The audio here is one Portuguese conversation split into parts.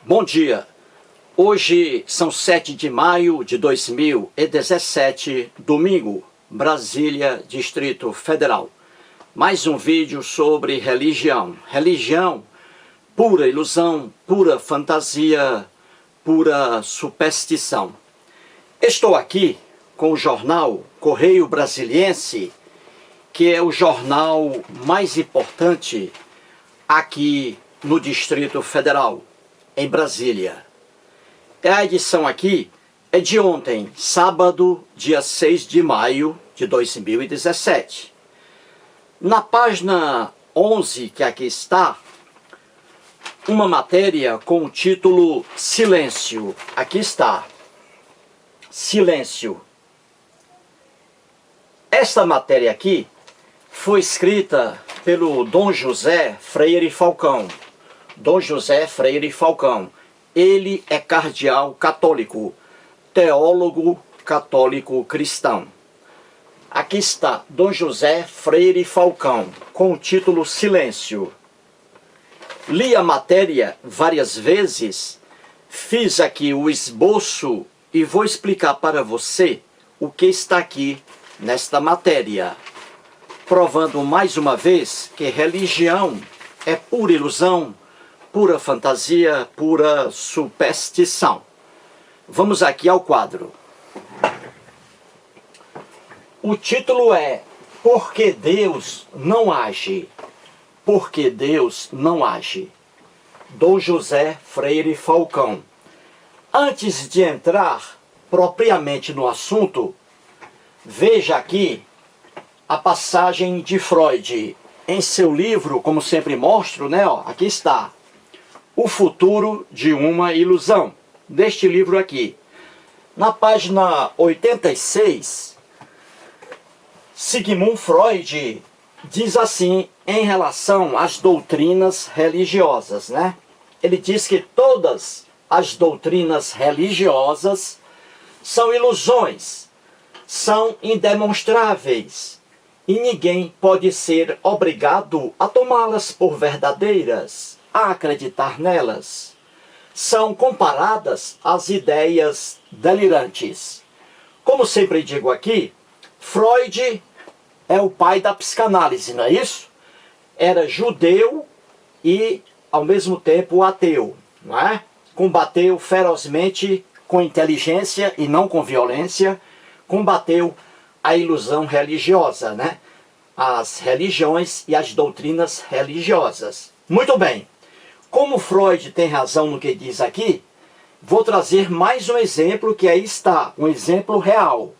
Bom dia, hoje são 7 de maio de 2017, domingo, Brasília, Distrito Federal. Mais um vídeo sobre religião. Religião, pura ilusão, pura fantasia, pura superstição. Estou aqui com o jornal Correio Brasiliense, que é o jornal mais importante aqui no Distrito Federal, em Brasília. A edição aqui é de ontem, sábado, dia 6 de maio de 2017. Na página 11, que aqui está, uma matéria com o título Silêncio. Aqui está. Silêncio. Esta matéria aqui foi escrita pelo Dom José Freire Falcão. Dom José Freire Falcão. Ele é cardeal católico, teólogo católico cristão. Aqui está Dom José Freire Falcão, com o título Silêncio. Li a matéria várias vezes, fiz aqui o esboço e vou explicar para você o que está aqui nesta matéria, provando mais uma vez que religião é pura ilusão, pura fantasia, pura superstição. Vamos aqui ao quadro. O título é Por que Deus não age? Por que Deus não age? Dom José Freire Falcão. Antes de entrar propriamente no assunto, veja aqui a passagem de Freud em seu livro, como sempre mostro, né? Ó, aqui está. O Futuro de uma Ilusão, deste livro aqui. Na página 86, Sigmund Freud diz assim em relação às doutrinas religiosas, né? Ele diz que todas as doutrinas religiosas são ilusões, são indemonstráveis, e ninguém pode ser obrigado a tomá-las por verdadeiras, a acreditar nelas. São comparadas às ideias delirantes. Como sempre digo aqui, Freud é o pai da psicanálise, não é isso? Era judeu e, ao mesmo tempo, ateu, não é? Combateu ferozmente com inteligência e não com violência, combateu a ilusão religiosa, né? As religiões e as doutrinas religiosas. Muito bem. Como Freud tem razão no que diz aqui, vou trazer mais um exemplo que aí está, um exemplo real.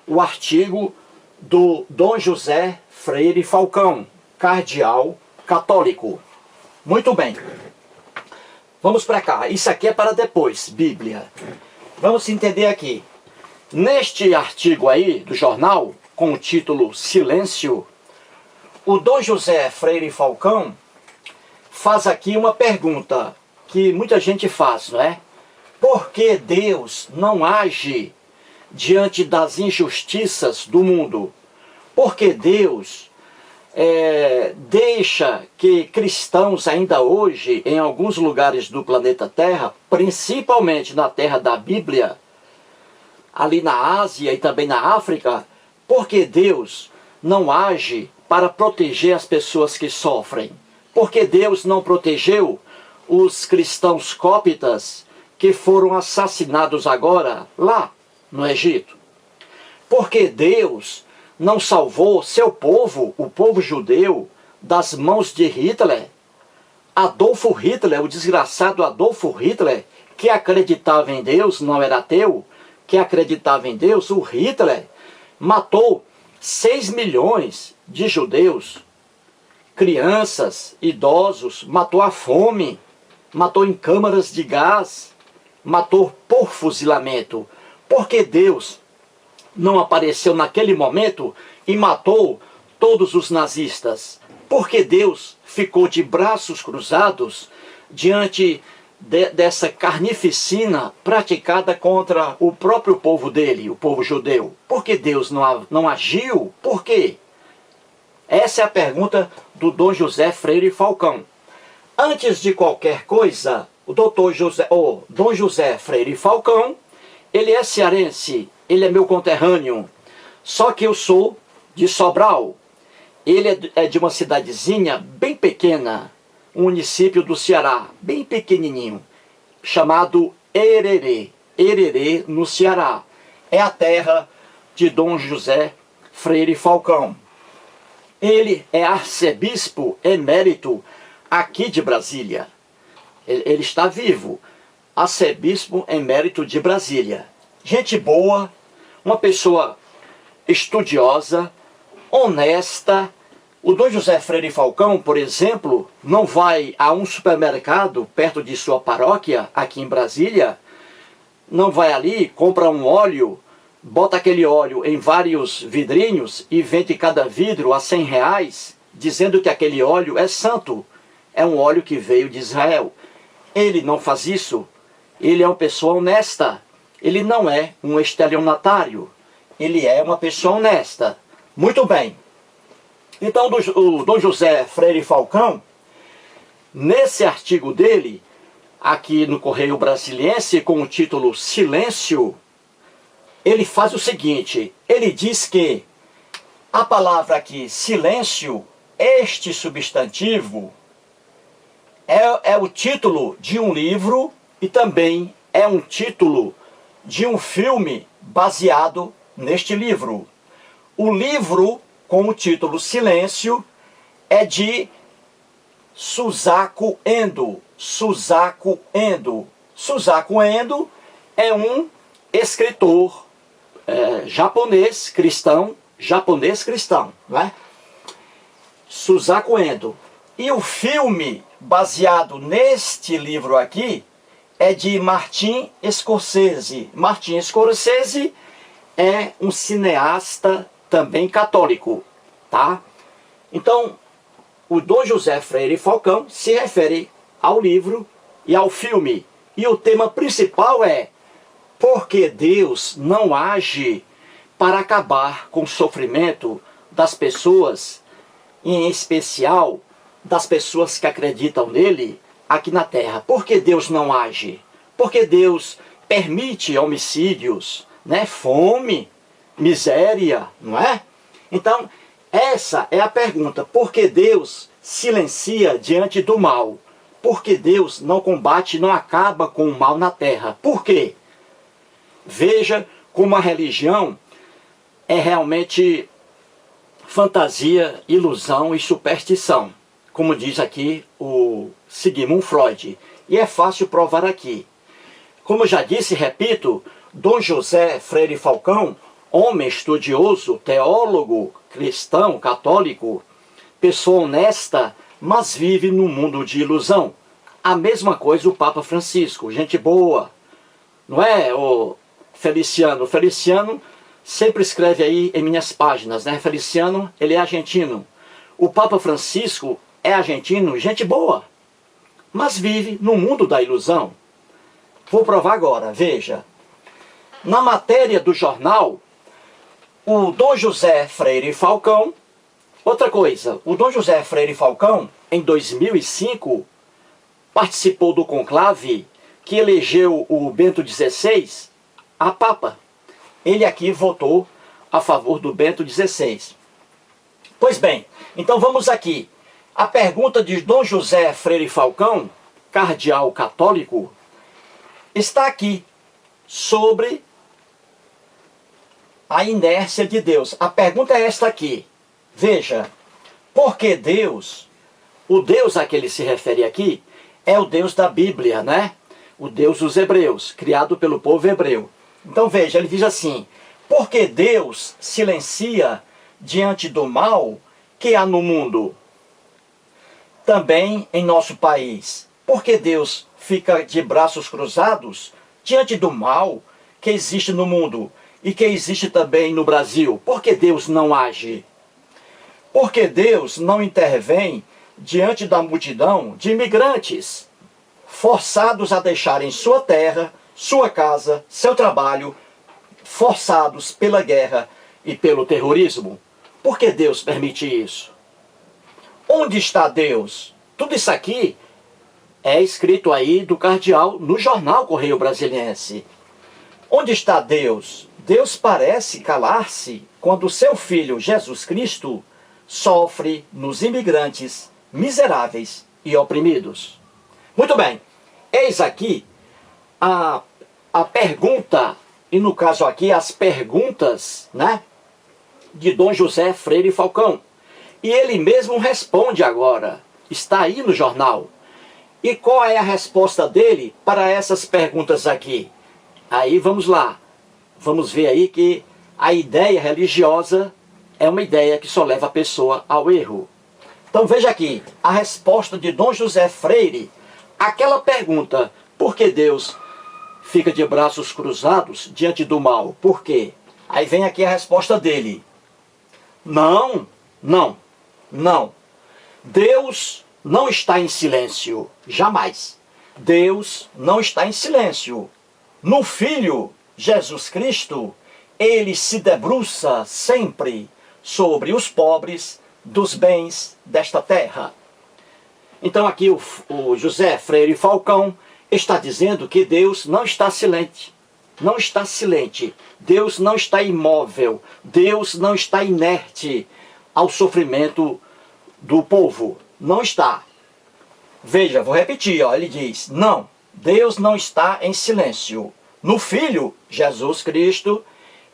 O artigo do Dom José Freire Falcão, cardeal católico. Muito bem. Vamos para cá. Isso aqui é para depois, Bíblia. Vamos entender aqui. Neste artigo aí do jornal, com o título Silêncio, o Dom José Freire Falcão faz aqui uma pergunta que muita gente faz, não é? Por que Deus não age diante das injustiças do mundo? Por que Deus deixa que cristãos ainda hoje, em alguns lugares do planeta Terra, principalmente na terra da Bíblia, ali na Ásia e também na África, por que Deus não age para proteger as pessoas que sofrem? Porque Deus não protegeu os cristãos cóptas que foram assassinados agora lá no Egito? Porque Deus não salvou seu povo, o povo judeu, das mãos de Hitler? Adolfo Hitler, o desgraçado Adolfo Hitler, que acreditava em Deus, não era ateu, que acreditava em Deus, o Hitler matou 6 milhões de judeus, crianças, idosos, matou a fome, matou em câmaras de gás, matou por fuzilamento. Porque Deus não apareceu naquele momento e matou todos os nazistas? Porque Deus ficou de braços cruzados diante dessa carnificina praticada contra o próprio povo dele, o povo judeu? Por que Deus não agiu? Por quê? Essa é a pergunta do Dom José Freire Falcão. Antes de qualquer coisa, o doutor José, ou Dom José Freire Falcão, ele é cearense, ele é meu conterrâneo, só que eu sou de Sobral. Ele é de uma cidadezinha bem pequena, um município do Ceará, bem pequenininho, chamado Hererê. Hererê, no Ceará. É a terra de Dom José Freire Falcão. Ele é arcebispo emérito aqui de Brasília. Ele está vivo. Arcebispo emérito de Brasília. Gente boa, uma pessoa estudiosa, honesta. O Dom José Freire Falcão, por exemplo, não vai a um supermercado perto de sua paróquia, aqui em Brasília, não vai ali, compra um óleo, bota aquele óleo em vários vidrinhos e vende cada vidro a R$100, dizendo que aquele óleo é santo, é um óleo que veio de Israel. Ele não faz isso, ele é uma pessoa honesta, ele não é um estelionatário, ele é uma pessoa honesta. Muito bem. Então o Dom José Freire Falcão, nesse artigo dele, aqui no Correio Brasiliense, com o título Silêncio, ele faz o seguinte, ele diz que a palavra aqui, silêncio, este substantivo, é o título de um livro e também é um título de um filme baseado neste livro. O livro, com o título Silêncio, é de Suzaku Endo. Suzaku Endo. Suzaku Endo é um escritor japonês cristão, né? Suzaku Endo. E o filme baseado neste livro aqui é de Martin Scorsese. Martin Scorsese é um cineasta também católico, tá? Então, o Dom José Freire Falcão se refere ao livro e ao filme. E o tema principal é: por que Deus não age para acabar com o sofrimento das pessoas, em especial das pessoas que acreditam nele aqui na Terra? Por que Deus não age? Por que Deus permite homicídios, né? Fome, miséria, não é? Então, essa é a pergunta. Por que Deus silencia diante do mal? Por que Deus não combate, não acaba com o mal na Terra? Por quê? Veja como a religião é realmente fantasia, ilusão e superstição, como diz aqui o Sigmund Freud. E é fácil provar aqui. Como já disse, repito, Dom José Freire Falcão, homem estudioso, teólogo, cristão, católico, pessoa honesta, mas vive num mundo de ilusão. A mesma coisa o Papa Francisco, gente boa, não é, o Feliciano? O Feliciano sempre escreve aí em minhas páginas, né? Feliciano, ele é argentino. O Papa Francisco é argentino, gente boa, mas vive no mundo da ilusão. Vou provar agora, veja. Na matéria do jornal, o Dom José Freire Falcão, outra coisa, o Dom José Freire Falcão, em 2005, participou do conclave que elegeu o Bento XVI a Papa. Ele aqui votou a favor do Bento XVI. Pois bem, então vamos aqui. A pergunta de Dom José Freire Falcão, cardeal católico, está aqui sobre a inércia de Deus. A pergunta é esta aqui. Veja, por que Deus, o Deus a que ele se refere aqui, é o Deus da Bíblia, né? O Deus dos hebreus, criado pelo povo hebreu. Então veja, ele diz assim: por que Deus silencia diante do mal que há no mundo? Também em nosso país. Por que Deus fica de braços cruzados diante do mal que existe no mundo e que existe também no Brasil? Por que Deus não age? Por que Deus não intervém diante da multidão de imigrantes forçados a deixarem sua terra, sua casa, seu trabalho, forçados pela guerra e pelo terrorismo? Por que Deus permite isso? Onde está Deus? Tudo isso aqui É escrito aí do cardeal no jornal Correio Brasiliense. Onde está Deus? Deus parece calar-se quando o seu Filho Jesus Cristo sofre nos imigrantes miseráveis e oprimidos. Muito bem, eis aqui a pergunta, e no caso aqui as perguntas, né, de Dom José Freire Falcão. E ele mesmo responde agora, está aí no jornal. E qual é a resposta dele para essas perguntas aqui? Aí vamos lá, vamos ver aí que a ideia religiosa é uma ideia que só leva a pessoa ao erro. Então veja aqui, a resposta de Dom José Freire, aquela pergunta, por que Deus fica de braços cruzados diante do mal? Por quê? Aí vem aqui a resposta dele. Não, não, não. Deus não está em silêncio, jamais. Deus não está em silêncio. No Filho, Jesus Cristo, ele se debruça sempre sobre os pobres dos bens desta terra. Então aqui o José Freire Falcão está dizendo que Deus não está silente. Não está silente. Deus não está imóvel. Deus não está inerte ao sofrimento do povo. Não está. Veja, vou repetir, ó, ele diz, não, Deus não está em silêncio. No Filho, Jesus Cristo,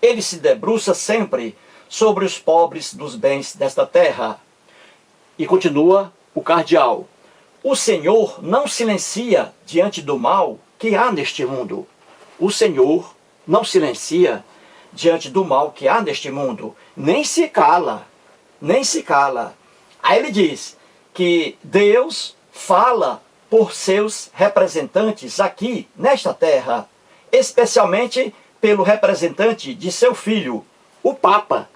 ele se debruça sempre sobre os pobres dos bens desta terra. E continua o cardeal. O Senhor não silencia diante do mal que há neste mundo. O Senhor não silencia diante do mal que há neste mundo. Nem se cala. Nem se cala. Aí ele diz que Deus fala por seus representantes aqui, nesta terra. Especialmente pelo representante de seu filho, o Papa,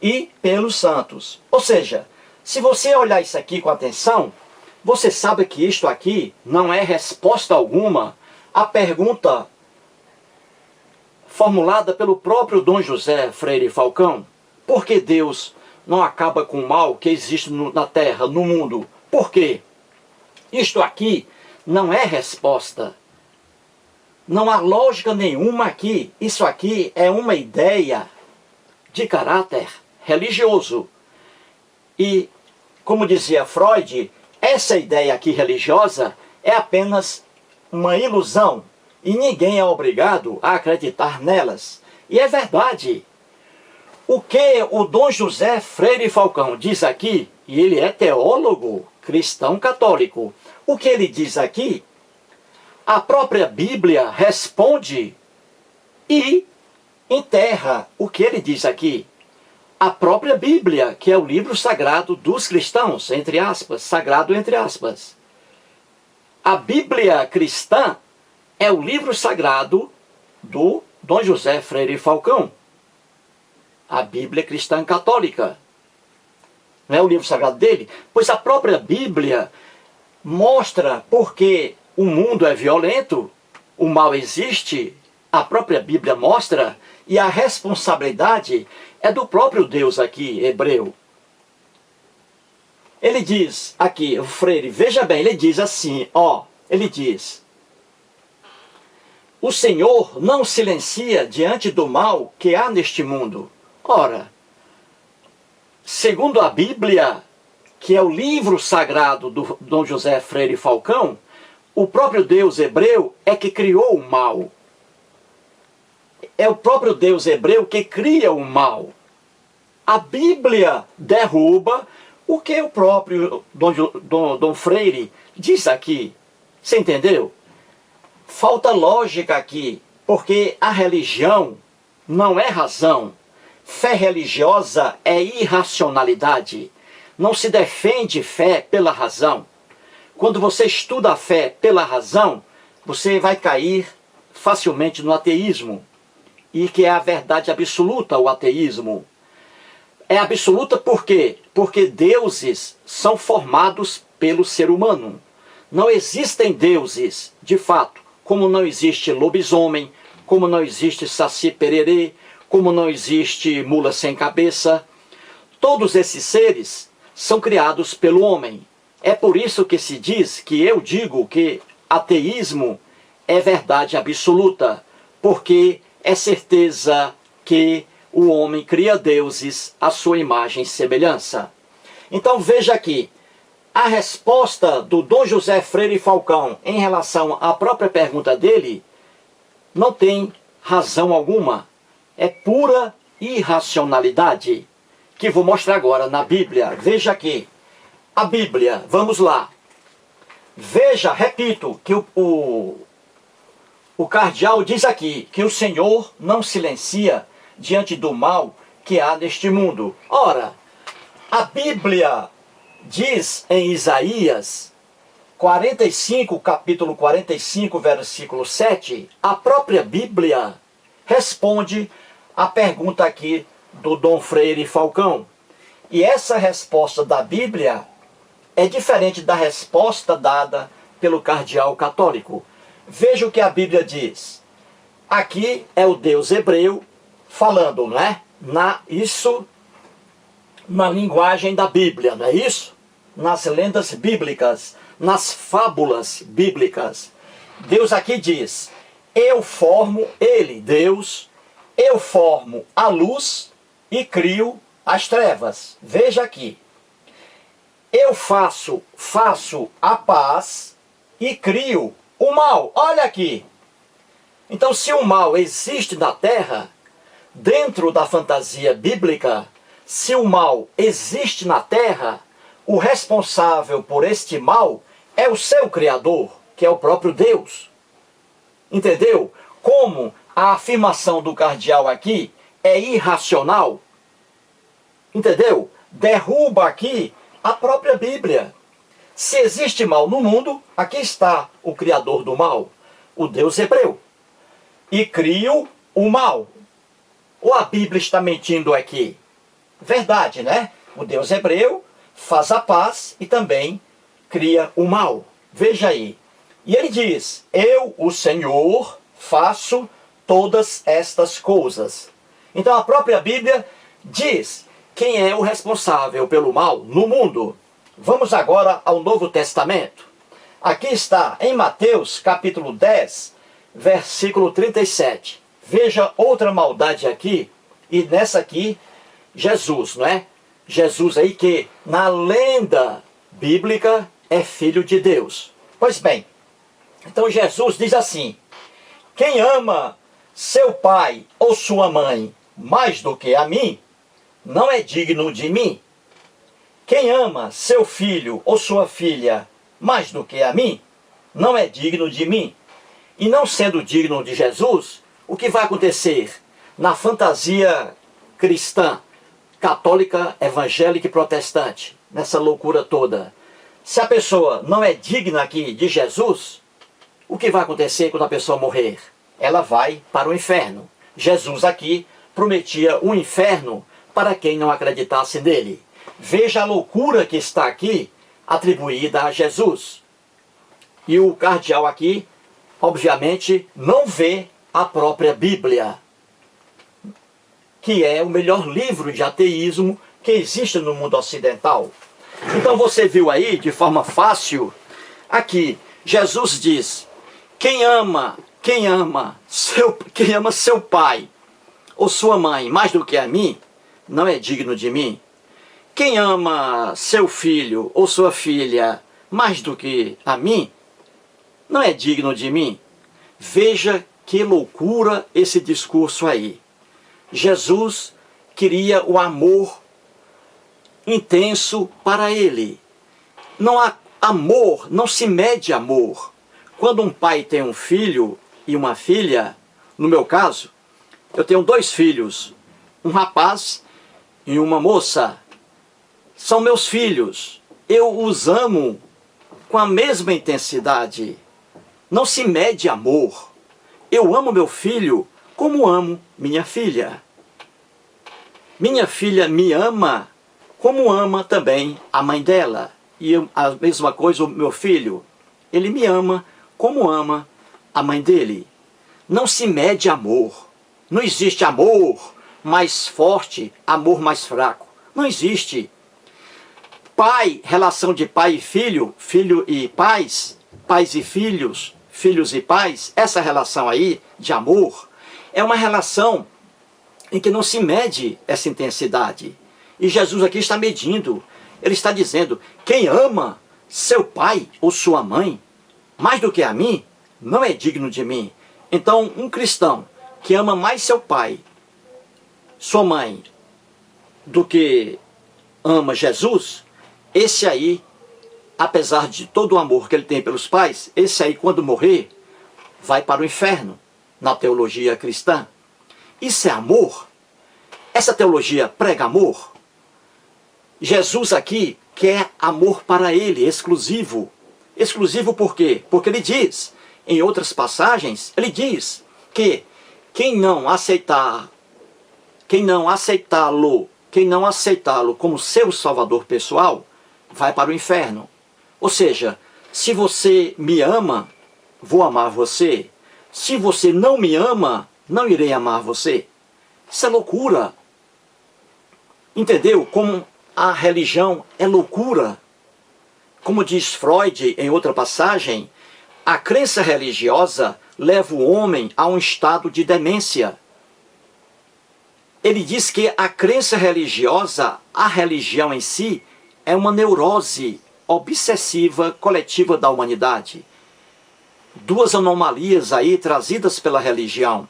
e pelos santos. Ou seja, se você olhar isso aqui com atenção, você sabe que isto aqui não é resposta alguma à pergunta formulada pelo próprio Dom José Freire Falcão. Por que Deus não acaba com o mal que existe na terra, no mundo? Por quê? Isto aqui não é resposta. Não há lógica nenhuma aqui. Isso aqui é uma ideia de caráter religioso. E, como dizia Freud, essa ideia aqui religiosa é apenas uma ilusão e ninguém é obrigado a acreditar nelas. E é verdade. O que o Dom José Freire Falcão diz aqui, e ele é teólogo cristão católico, o que ele diz aqui, a própria Bíblia responde e enterra o que ele diz aqui. A própria Bíblia, que é o livro sagrado dos cristãos, entre aspas, sagrado entre aspas. A Bíblia cristã é o livro sagrado do Dom José Freire Falcão. A Bíblia cristã católica. Não é o livro sagrado dele? Pois a própria Bíblia mostra porque o mundo é violento, o mal existe, a própria Bíblia mostra, e a responsabilidade é do próprio Deus aqui, hebreu. Ele diz aqui, o Freire, veja bem, ele diz assim, ó, ele diz: o Senhor não silencia diante do mal que há neste mundo. Ora, segundo a Bíblia, que é o livro sagrado do Dom José Freire Falcão, o próprio Deus hebreu é que criou o mal. É o próprio Deus hebreu que cria o mal. A Bíblia derruba o que o próprio Dom Freire diz aqui. Você entendeu? Falta lógica aqui, porque a religião não é razão. Fé religiosa é irracionalidade. Não se defende fé pela razão. Quando você estuda a fé pela razão, você vai cair facilmente no ateísmo. E que é a verdade absoluta, o ateísmo. É absoluta por quê? Porque deuses são formados pelo ser humano. Não existem deuses, de fato, como não existe lobisomem, como não existe saci pererê, como não existe mula sem cabeça. Todos esses seres são criados pelo homem. É por isso que se diz que eu digo que ateísmo é verdade absoluta, porque é certeza que o homem cria deuses à sua imagem e semelhança. Então veja aqui, a resposta do Dom José Freire Falcão em relação à própria pergunta dele não tem razão alguma. É pura irracionalidade, que vou mostrar agora na Bíblia. Veja aqui, a Bíblia, vamos lá. Veja, repito, que o cardeal diz aqui que o Senhor não silencia diante do mal que há neste mundo. Ora, a Bíblia diz em Isaías 45, capítulo 45, versículo 7, a própria Bíblia responde a pergunta aqui do Dom Freire Falcão. E essa resposta da Bíblia é diferente da resposta dada pelo cardeal católico. Veja o que a Bíblia diz. Aqui é o Deus hebreu falando, não é? Isso na linguagem da Bíblia, não é isso? Nas lendas bíblicas, nas fábulas bíblicas. Deus aqui diz, eu formo, ele, Deus, eu formo a luz e crio as trevas. Veja aqui. Eu faço a paz e crio o mal. Olha aqui. Então, se o mal existe na terra, dentro da fantasia bíblica, se o mal existe na terra, o responsável por este mal é o seu Criador, que é o próprio Deus. Entendeu? Como a afirmação do cardeal aqui é irracional. Entendeu? Derruba aqui a própria Bíblia. Se existe mal no mundo, aqui está o Criador do mal, o Deus hebreu. E crio o mal. Ou a Bíblia está mentindo aqui? Verdade, né? O Deus hebreu faz a paz e também cria o mal. Veja aí. E ele diz, eu, o Senhor, faço todas estas coisas. Então a própria Bíblia diz quem é o responsável pelo mal no mundo. Vamos agora ao Novo Testamento. Aqui está em Mateus capítulo 10, versículo 37. Veja outra maldade aqui, e nessa aqui, Jesus, não é? Jesus aí que na lenda bíblica é filho de Deus. Pois bem, então Jesus diz assim, quem ama seu pai ou sua mãe mais do que a mim, não é digno de mim. Quem ama seu filho ou sua filha mais do que a mim, não é digno de mim. E não sendo digno de Jesus, o que vai acontecer na fantasia cristã, católica, evangélica e protestante, nessa loucura toda? Se a pessoa não é digna aqui de Jesus, o que vai acontecer quando a pessoa morrer? Ela vai para o inferno. Jesus aqui prometia um inferno para quem não acreditasse nele. Veja a loucura que está aqui atribuída a Jesus. E o cardeal aqui, obviamente, não vê a própria Bíblia, que é o melhor livro de ateísmo que existe no mundo ocidental. Então você viu aí, de forma fácil, aqui, Jesus diz, quem ama seu pai ou sua mãe mais do que a mim, não é digno de mim. Quem ama seu filho ou sua filha mais do que a mim, não é digno de mim. Veja que loucura esse discurso aí. Jesus queria o amor intenso para ele. Não há amor, não se mede amor. Quando um pai tem um filho e uma filha, no meu caso, eu tenho 2 filhos, um rapaz e uma moça. São meus filhos. Eu os amo com a mesma intensidade. Não se mede amor. Eu amo meu filho como amo minha filha. Minha filha me ama como ama também a mãe dela. E a mesma coisa o meu filho. Ele me ama como ama a mãe dele. Não se mede amor. Não existe amor mais forte, amor mais fraco. Não existe. Pai, relação de pai e filho, filho e pais, pais e filhos, filhos e pais, essa relação aí de amor é uma relação em que não se mede essa intensidade. E Jesus aqui está medindo. Ele está dizendo, quem ama seu pai ou sua mãe mais do que a mim, não é digno de mim. Então, um cristão que ama mais seu pai, sua mãe, do que ama Jesus, esse aí, apesar de todo o amor que ele tem pelos pais, esse aí, quando morrer, vai para o inferno, na teologia cristã. Isso é amor? Essa teologia prega amor? Jesus aqui quer amor para ele, exclusivo. Exclusivo por quê? Porque ele diz, em outras passagens, ele diz que quem não aceitá-lo como seu salvador pessoal, vai para o inferno. Ou seja, se você me ama, vou amar você. Se você não me ama, não irei amar você. Isso é loucura. Entendeu? Como a religião é loucura. Como diz Freud em outra passagem, a crença religiosa leva o homem a um estado de demência. Ele diz que a crença religiosa, a religião em si, é uma neurose obsessiva coletiva da humanidade. Duas anomalias aí trazidas pela religião.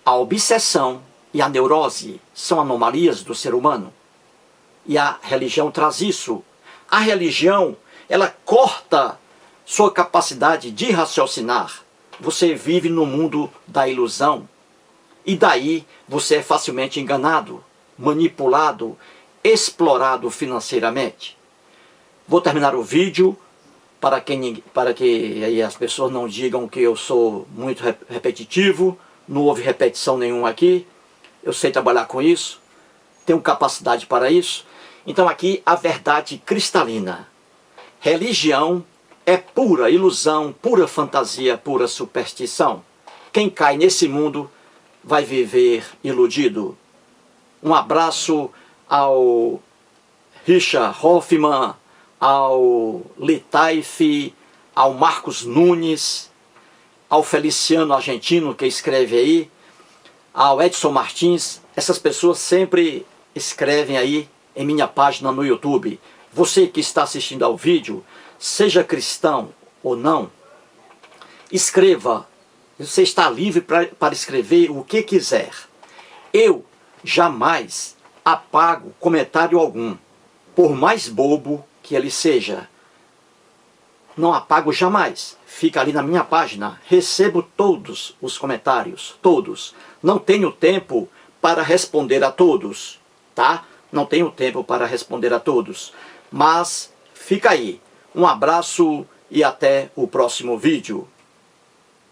A obsessão e a neurose são anomalias do ser humano. E a religião traz isso. A religião, ela corta sua capacidade de raciocinar. Você vive no mundo da ilusão. E daí você é facilmente enganado, manipulado, explorado financeiramente. Vou terminar o vídeo para que aí as pessoas não digam que eu sou muito repetitivo. Não houve repetição nenhuma aqui. Eu sei trabalhar com isso. Tenho capacidade para isso. Então aqui a verdade cristalina. Religião é pura ilusão, pura fantasia, pura superstição. Quem cai nesse mundo vai viver iludido. Um abraço ao Richard Hoffman, ao Litaif, ao Marcos Nunes, ao Feliciano Argentino que escreve aí, ao Edson Martins. Essas pessoas sempre escrevem aí em minha página no YouTube. Você que está assistindo ao vídeo, seja cristão ou não, escreva. Você está livre para escrever o que quiser. Eu jamais apago comentário algum, por mais bobo que ele seja. Não apago jamais. Fica ali na minha página. Recebo todos os comentários. Todos. Não tenho tempo para responder a todos. Tá? Não tenho tempo para responder a todos. Mas fica aí. Um abraço e até o próximo vídeo.